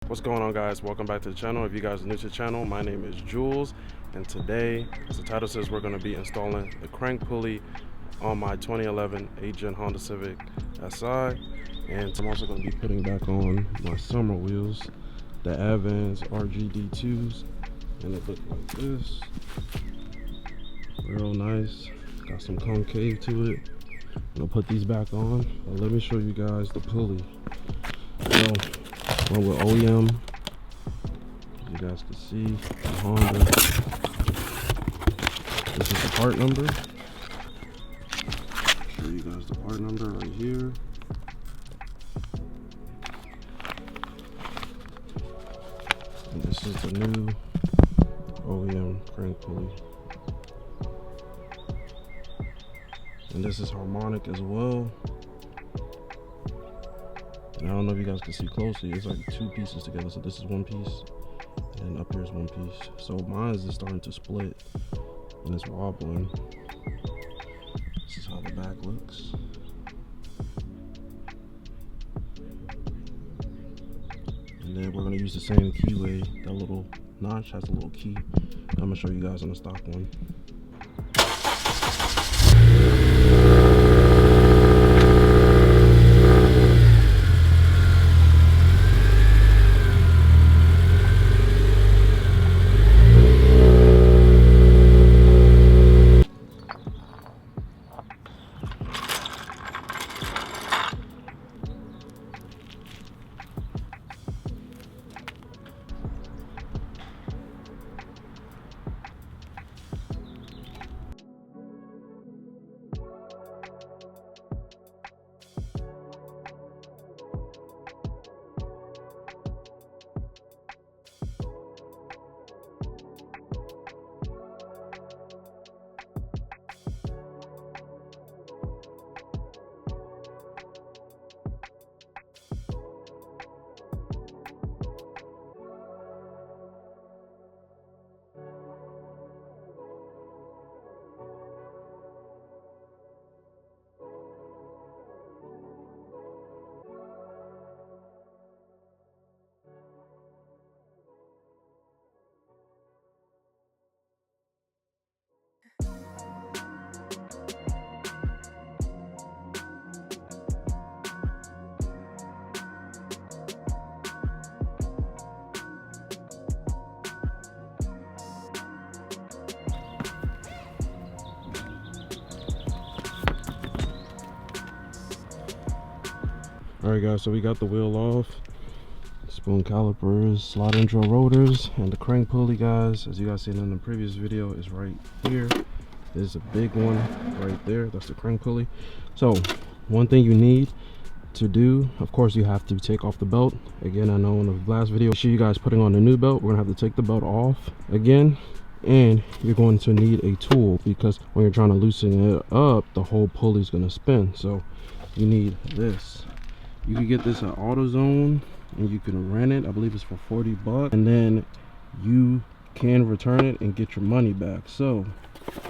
What's going on, guys? Welcome back to the channel. If you guys are new to the channel, my name is Jules, and today, as the title says, we're going to be installing the crank pulley on my 2011 8thgen Honda Civic SI. And I'm also going to be putting back on my summer wheels, the Advance RGD2s, and they look like this. Real nice. Got some concave to it. I'm gonna put these back on, but let me show you guys the pulley. So, one with OEM, as you guys can see, the Honda. This is the part number. Show you guys the part number right here. And this is the new OEM crank pulley. And this is harmonic as well. And I don't know if you guys can see closely, it's like two pieces together. So this is one piece, and up here is one piece. So mine is just starting to split, and it's wobbling. This is how the back looks. And then we're gonna use the same keyway. That little notch has a little key. I'm gonna show you guys on the stock one. Alright guys, so we got the wheel off, spoon calipers, sliding drill rotors, and the crank pulley, guys, as you guys seen in the previous video, is right here. There's a big one right there. That's the crank pulley. So one thing you need to do, of course, you have to take off the belt. Again, I know in the last video, make sure you guys putting on the new belt. We're gonna have to take the belt off again, and you're going to need a tool, because when you're trying to loosen it up, the whole pulley is gonna spin. So you need this. You can get this at AutoZone, and you can rent it. I believe it's for 40 bucks, and then you can return it and get your money back. So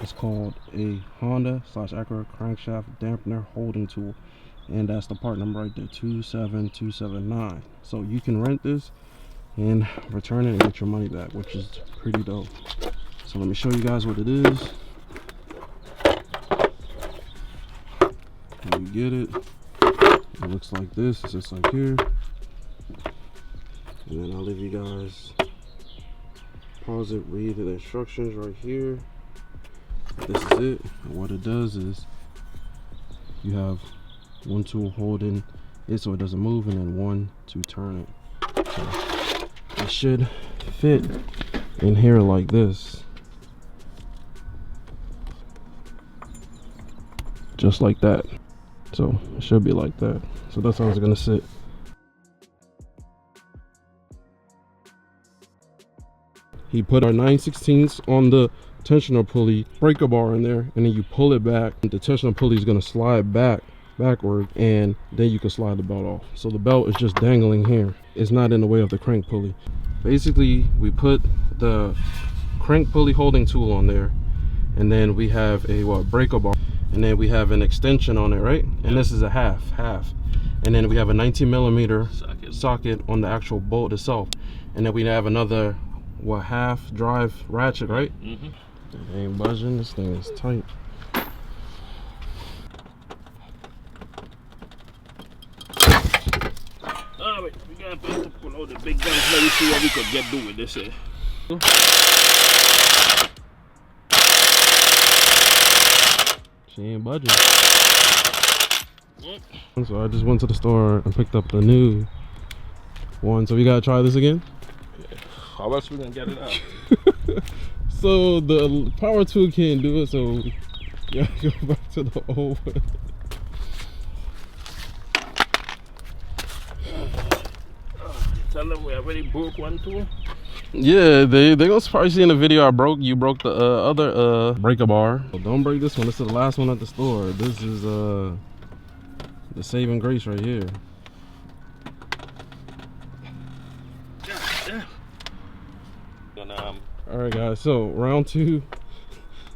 it's called a Honda / Acura crankshaft dampener holding tool, and that's the part number right there, 27279. So you can rent this and return it and get your money back, which is pretty dope. So let me show you guys what it is. You get it. It looks like this. It's just like here, and then I'll leave you guys pause it, read the instructions right here. This is it. And what it does is you have one tool holding it so it doesn't move, and then one to turn it. So it should fit in here like this, just like that. So it should be like that. So that's how it's gonna sit. He put our 9/16 on the tensioner pulley, breaker bar in there, and then you pull it back. The tensioner pulley is gonna slide backward, and then you can slide the belt off. So the belt is just dangling here. It's not in the way of the crank pulley. Basically, we put the crank pulley holding tool on there, and then we have a breaker bar, and then we have an extension on it, right? And this is a half, and and then we have a 19mm socket on the actual bolt itself, and then we have another what, half drive ratchet, right? Mm-hmm. It ain't budging. This thing is tight. Alright, we gotta pull out the big guns. Let me see what we could get do with this here. She ain't budging. So I just went to the store and picked up the new one. So we gotta try this again. Yeah. How else we gonna get it out? So the power tool can't do it, so yeah, go back to the old one. Tell them we already broke one too. Yeah, they gonna probably see in the video you broke the other breaker bar. So don't break this one. This is the last one at the store. This is the saving grace right here. All right, guys. So round 2.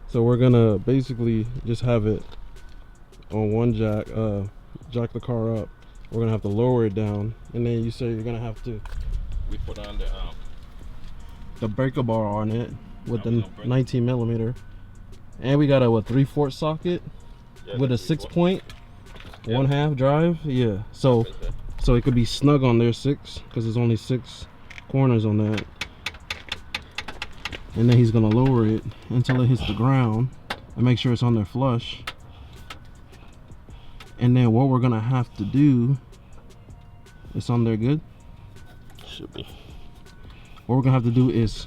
So we're gonna basically just have it on one jack. Jack the car up. We're gonna have to lower it down, and then you say you're gonna have to. We put on the breaker bar on it with the 19mm, and we got a 3/4 socket, yeah, with a 6-point, yeah, 1/2 drive. Yeah, so it could be snug on there 6, because there's only 6 corners on that. And then he's gonna lower it until it hits the ground and make sure it's on there flush. And then what we're gonna have to do, it's on there good? Should be. What we're gonna have to do is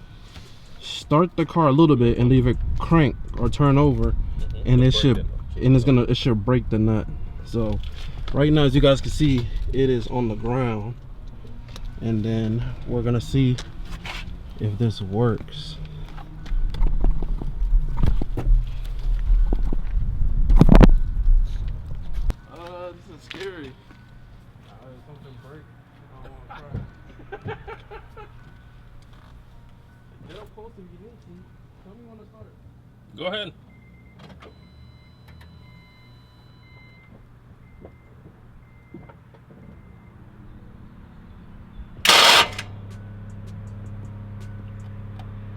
start the car a little bit and leave it crank or turn over, and it should break the nut. So right now, as you guys can see, it is on the ground, and then we're gonna see if this works. This is scary. Something break. I don't want to try. Get up close if you need to. Tell me when to start. Go ahead.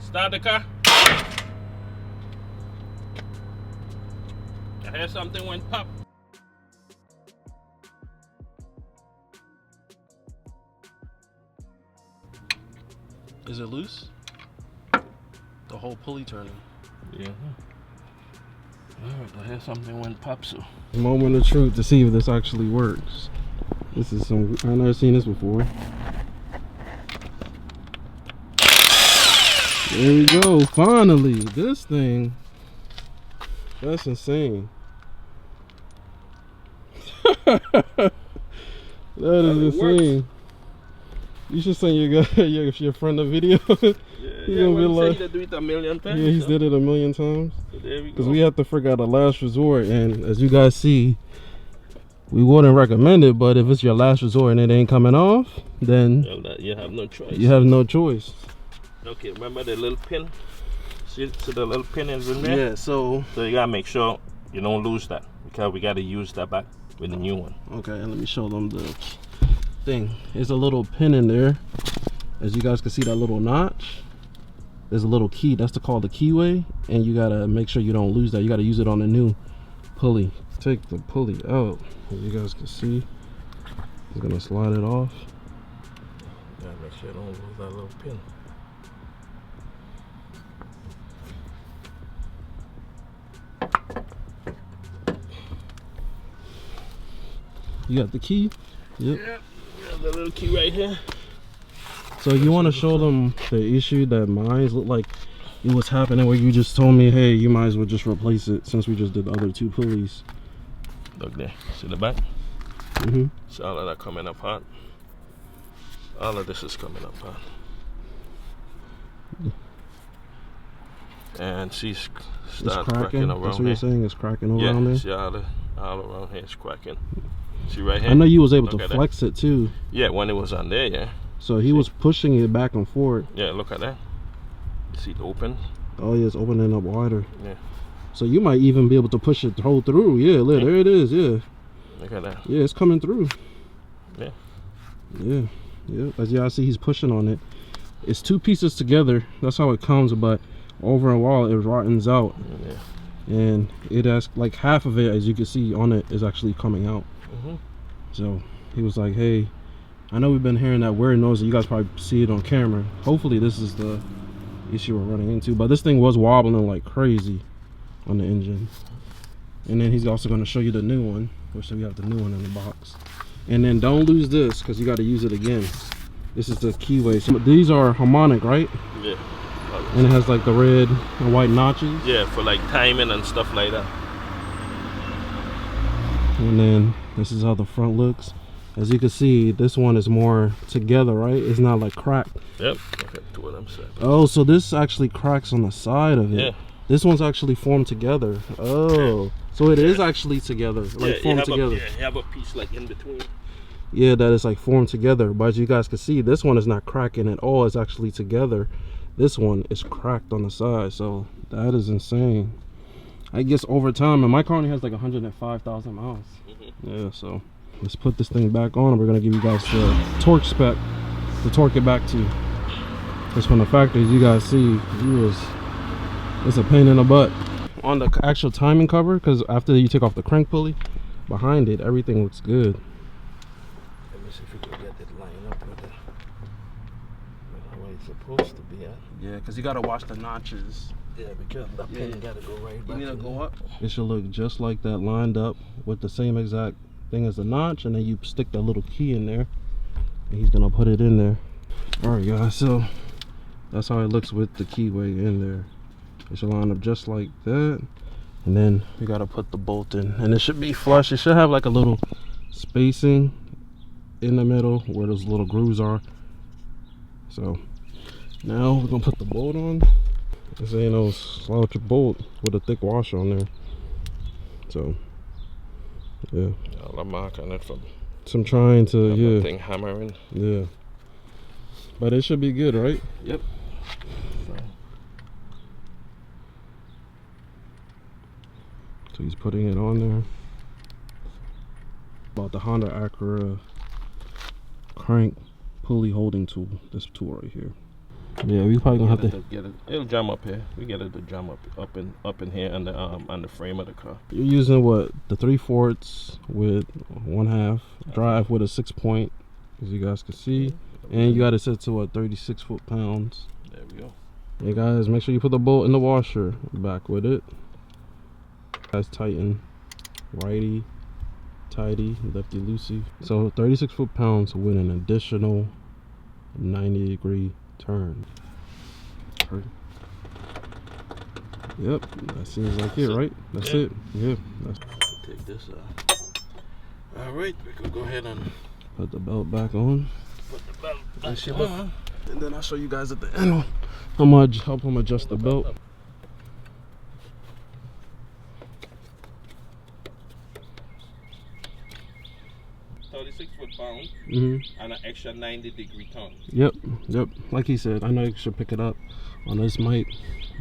Start the car. I heard something went pop. Is it loose? The whole pulley turning. Yeah. Alright, I hear something went pop, so. Moment of truth to see if this actually works. This is I've never seen this before. There we go, finally. This thing, that's insane. That is insane. You should send your friend a video. Yeah, gonna be like, do it a million times. Yeah, he's did it a million times. So there we go. Because we have to figure out a last resort, and as you guys see, we wouldn't recommend it. But if it's your last resort and it ain't coming off, then you have no choice. You have no choice. Okay, remember the little pin? See the little pin is in there? Yeah. So you gotta make sure you don't lose that, because we gotta use that back with the new one. Okay, and let me show them the thing. There's a little pin in there. As you guys can see, that little notch, there's a little key. That's called the keyway, and you gotta make sure you don't lose that. You gotta use it on the new pulley. Take the pulley out. As you guys can see, I'm gonna slide it off. Yeah, make sure you don't lose that little pin. You got the key? Yep. Yeah, the little key right here. So you want to show them the issue that mine looked like it was happening, where you just told me, hey, you might as well just replace it since we just did the other 2 pulleys. Look there, see the back? Mm-hmm. So all of that coming up hot. All of this is coming up hot. And she's start cracking around. That's what you're saying, it's cracking around there? Yeah, see all around here it's cracking. See right here? I know you was able to flex it too. Yeah, when it was on there, yeah. So he was pushing it back and forth. Yeah, look at that. You see it open? Oh yeah, it's opening up wider. Yeah. So you might even be able to push it through. Yeah, look, there it is, yeah. Look at that. Yeah, it's coming through. Yeah. Yeah. Yeah. As y'all see, he's pushing on it. It's 2 pieces together. That's how it comes, but over a while it rottens out. Yeah. And it has like half of it, as you can see on it, is actually coming out. So he was like, hey, I know we've been hearing that weird noise, and you guys probably see it on camera. Hopefully this is the issue we're running into, but this thing was wobbling like crazy on the engine. And then he's also going to show you the new one, which we have the new one in the box. And then don't lose this, because you got to use it again. This is the keyway. So these are harmonic, right? Yeah. And it has like the red and white notches. Yeah, for like timing and stuff like that. And then this is how the front looks. As you can see, this one is more together, right? It's not like cracked. Yep. Okay, to what I'm saying. Oh, so this actually cracks on the side of it. Yeah. This one's actually formed together. Oh, yeah. So it is actually together, like formed together. Yeah, you have a piece like in between. Yeah, that is like formed together. But as you guys can see, this one is not cracking at all. It's actually together. This one is cracked on the side. So that is insane. I guess over time, and my car only has like 105,000 miles. Yeah, so let's put this thing back on, and we're gonna give you guys the torque spec to torque it back to. Because from the factory, as you guys see, it's a pain in the butt on the actual timing cover. Because after you take off the crank pulley, behind it, everything looks good. Let me see if we can get it lined up with the way it's supposed to be at. Yeah, because you gotta watch the notches. Yeah, because that pin gotta go right back. You need to go up. It should look just like that, lined up with the same exact thing as the notch, and then you stick that little key in there, and he's gonna put it in there. All right, guys, so that's how it looks with the keyway in there. It should line up just like that, and then you gotta put the bolt in, and it should be flush. It should have like a little spacing in the middle where those little grooves are. So now we're gonna put the bolt on. This ain't no slouch bolt with a thick washer on there. So yeah, I'll mark on it from some trying to yeah thing hammering. Yeah, but it should be good, right? Yep. So he's putting it on there. About the Honda Acura crank pulley holding tool. This tool right here. Yeah, we probably gonna have to get it. It'll jam up here. We get it to jam up in here on the frame of the car. You're using what, the 3/4 with 1/2 drive with a 6-point, as you guys can see, and you got it set to what, 36 foot-pounds. There we go. Hey guys, make sure you put the bolt in the washer back with it. Guys, tighten, righty tighty, lefty loosey. So 36 foot-pounds with an additional 90-degree turn. Yep, that seems like it, right? That's it. Yeah. Take this out. All right, we can go ahead and put the belt back on. Put the belt back on. And then I'll show you guys at the end how much help him adjust the belt. Foot-pound and an extra 90-degree turn. Yep. Like he said, I know you should pick it up on this mic,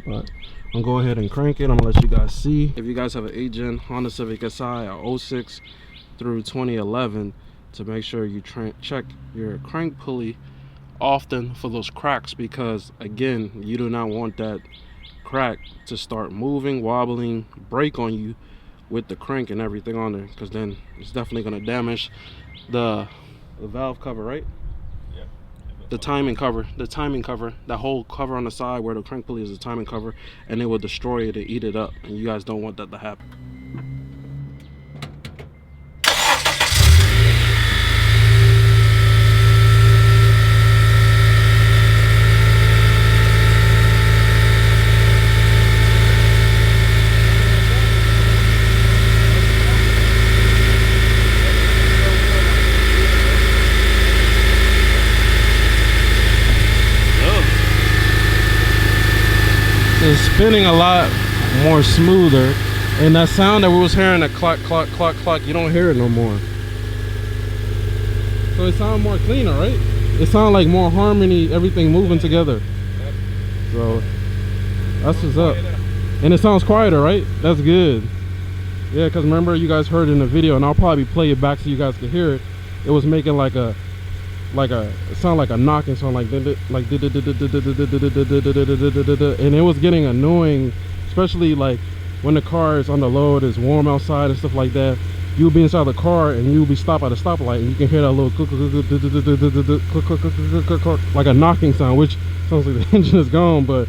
but I'm gonna go ahead and crank it. I'm gonna let you guys see. If you guys have an 8-gen Honda Civic Si, a 06 through 2011, to make sure you check your crank pulley often for those cracks, because again, you do not want that crack to start moving, wobbling, break on you with the crank and everything on there, because then it's definitely going to damage the valve cover, right? Yeah. The timing cover, that whole cover on the side where the crank pulley is the timing cover, and it will destroy it and eat it up, and you guys don't want that to happen. It's spinning a lot more smoother, and that sound that we was hearing, that clock, you don't hear it no more. So it sounds more cleaner, right? It sounds like more harmony, everything moving together. So that's what's up. And it sounds quieter, right? That's good. Yeah, because remember, you guys heard it in the video, and I'll probably play it back so you guys can hear it. it was making like a it sounded like a knocking sound, like and it was getting annoying, especially like when the car is on the load, it's warm outside and stuff like that. You'll be inside the car and you'll be stopped at a stoplight and you can hear that little like a knocking sound, which sounds like the engine is gone, but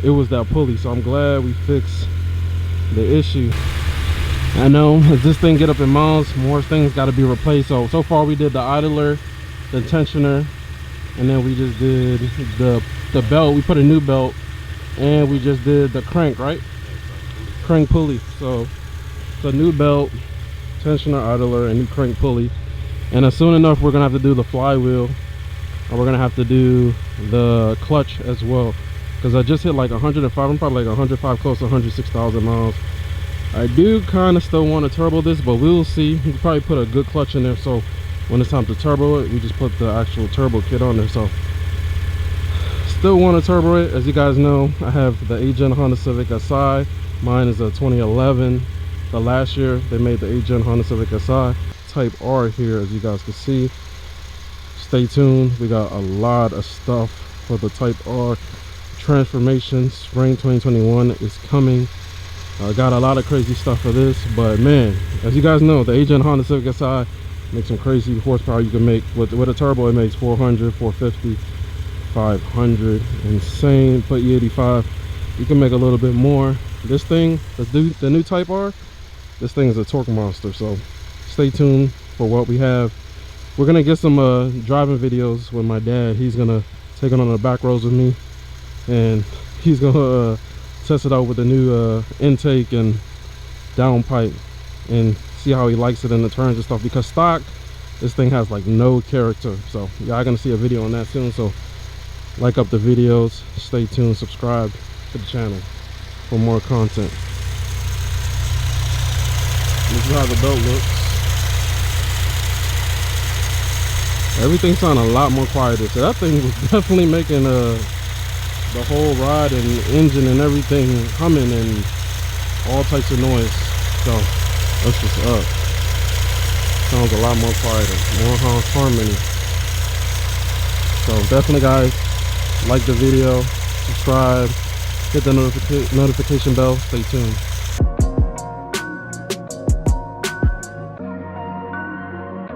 it was that pulley. So I'm glad we fixed the issue. I know as this thing get up in miles, more things got to be replaced. So far we did the idler, the tensioner, and then we just did the belt. We put a new belt, and we just did the crank, right? Crank pulley. So it's a new belt, tensioner, idler, and new crank pulley. And soon enough we're gonna have to do the flywheel, and we're gonna have to do the clutch as well, because I just hit like 105. I'm probably like 105, close to 106,000 miles. I do kind of still want to turbo this, but we'll see. We'll probably put a good clutch in there, so when it's time to turbo it, we just put the actual turbo kit on there. So still want to turbo it. As you guys know, I have the 8thgen Honda Civic Si. Mine is a 2011. The last year they made the 8thgen Honda Civic Si. Type R here, as you guys can see. Stay tuned, we got a lot of stuff for the Type R. Transformation spring 2021 is coming. I got a lot of crazy stuff for this, but man, as you guys know, the 8thgen Honda Civic Si makes some crazy horsepower. You can make with a turbo, it makes 400, 450, 500, insane. Put E85, you can make a little bit more. This thing, the new Type R, this thing is a torque monster. So stay tuned for what we have. We're gonna get some driving videos with my dad. He's gonna take it on the back roads with me, and he's gonna test it out with the new intake and downpipe and see how he likes it in the turns and stuff, because stock, this thing has like no character. So y'all gonna see a video on that soon. So like up the videos, stay tuned, subscribe to the channel for more content. This is how the belt looks. Everything sounded a lot more quieter. So that thing was definitely making the whole ride and engine and everything humming and all types of noise. So that's what's up. Sounds a lot more quieter, more harmony. So definitely guys, like the video, subscribe, hit the notification bell, stay tuned.